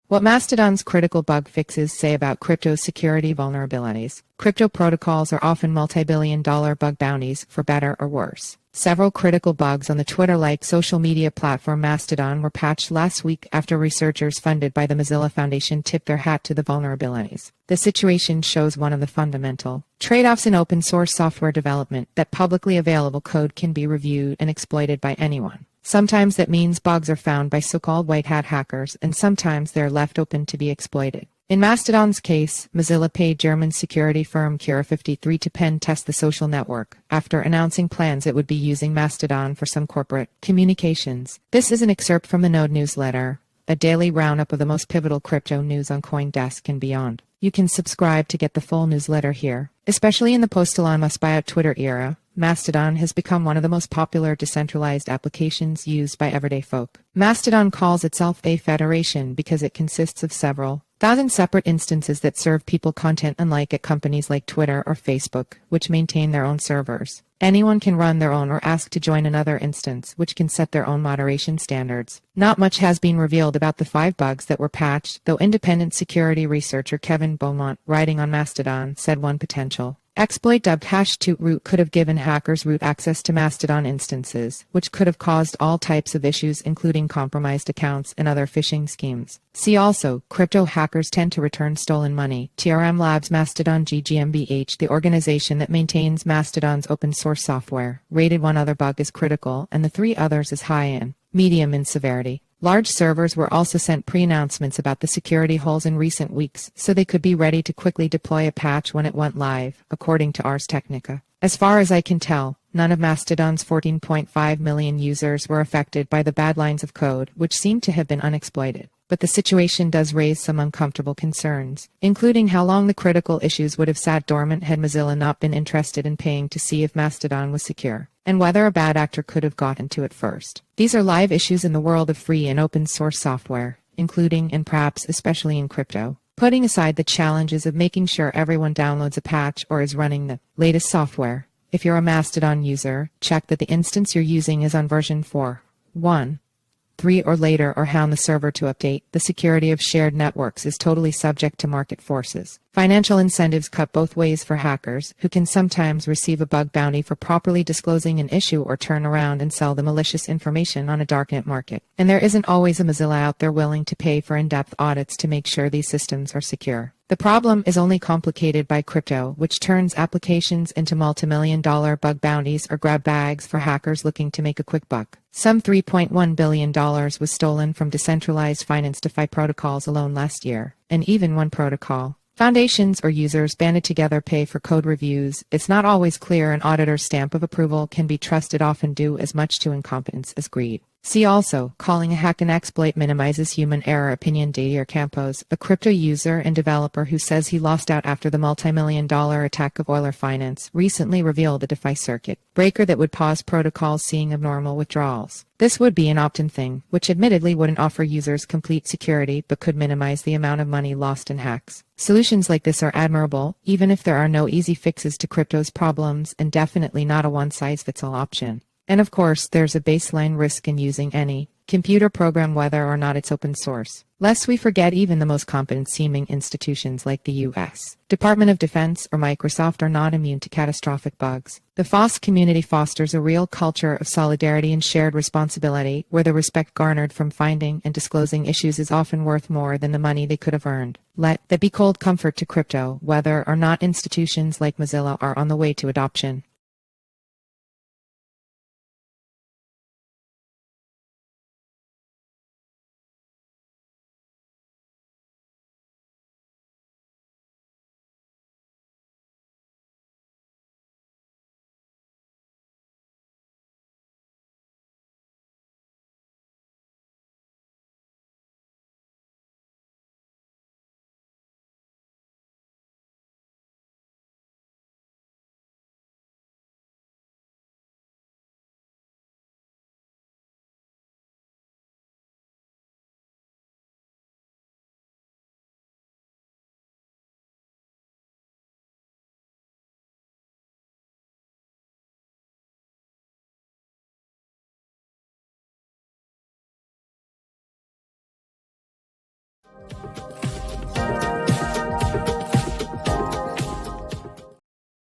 What Mastodon's critical bug fixes say about crypto's security vulnerabilities. Crypto protocols are often multi-billion-dollar bug bounties, for better or worse. Several critical bugs on the Twitter-like social media platform Mastodon were patched last week after researchers funded by the Mozilla Foundation tipped their hat to the vulnerabilities. The situation shows one of the fundamental trade-offs in open-source software development, that publicly available code can be reviewed and exploited by anyone. Sometimes that means bugs are found by so-called white-hat hackers, and sometimes they're left open to be exploited. In Mastodon's case, Mozilla paid German security firm Cura53 to pen test the social network, after announcing plans it would be using Mastodon for some corporate communications. This is an excerpt from the Node newsletter, a daily roundup of the most pivotal crypto news on CoinDesk and beyond. You can subscribe to get the full newsletter here. Especially in the post-Elon Musk buyout Twitter era, Mastodon has become one of the most popular decentralized applications used by everyday folk. Mastodon calls itself a federation because it consists of several thousand separate instances that serve people content, unlike at companies like Twitter or Facebook, which maintain their own servers. Anyone can run their own or ask to join another instance, which can set their own moderation standards. Not much has been revealed about the 5 bugs that were patched, though independent security researcher Kevin Beaumont, writing on Mastodon, said one potential exploit dubbed #toot-root could have given hackers root access to Mastodon instances, which could have caused all types of issues including compromised accounts and other phishing schemes. See also, crypto hackers tend to return stolen money. TRM Labs Mastodon gGmbH, the organization that maintains Mastodon's open source software, rated one other bug as critical and the 3 others as high in, medium in severity. Large servers were also sent pre-announcements about the security holes in recent weeks, so they could be ready to quickly deploy a patch when it went live, according to Ars Technica. As far as I can tell, none of Mastodon's 14.5 million users were affected by the bad lines of code, which seem to have been unexploited. But the situation does raise some uncomfortable concerns, including how long the critical issues would have sat dormant had Mozilla not been interested in paying to see if Mastodon was secure, and whether a bad actor could have gotten to it first. These are live issues in the world of free and open source software, including, and perhaps especially in crypto. Putting aside the challenges of making sure everyone downloads a patch or is running the latest software, if you're a Mastodon user, check that the instance you're using is on version 4.1. 3 or later, or hound the server to update. The security of shared networks is totally subject to market forces. Financial incentives cut both ways for hackers, who can sometimes receive a bug bounty for properly disclosing an issue or turn around and sell the malicious information on a darknet market. And there isn't always a Mozilla out there willing to pay for in-depth audits to make sure these systems are secure. The problem is only complicated by crypto, which turns applications into multi-million-dollar bug bounties or grab bags for hackers looking to make a quick buck. Some $3.1 billion was stolen from decentralized finance DeFi protocols alone last year, and even one protocol. Foundations or users banded together pay for code reviews. It's not always clear an auditor's stamp of approval can be trusted, often due as much to incompetence as greed. See also, calling a hack an exploit minimizes human error. Opinion Dadier Campos, a crypto user and developer who says he lost out after the multi-million-dollar attack of Euler Finance, recently revealed a DeFi circuit breaker that would pause protocols seeing abnormal withdrawals. This would be an opt-in thing, which admittedly wouldn't offer users complete security but could minimize the amount of money lost in hacks. Solutions like this are admirable, even if there are no easy fixes to crypto's problems, and definitely not a one-size-fits-all option. And of course, there's a baseline risk in using any computer program, whether or not it's open source. Lest we forget, even the most competent-seeming institutions like the U.S. Department of Defense or Microsoft are not immune to catastrophic bugs. The FOSS community fosters a real culture of solidarity and shared responsibility, where the respect garnered from finding and disclosing issues is often worth more than the money they could have earned. Let that be cold comfort to crypto, whether or not institutions like Mozilla are on the way to adoption.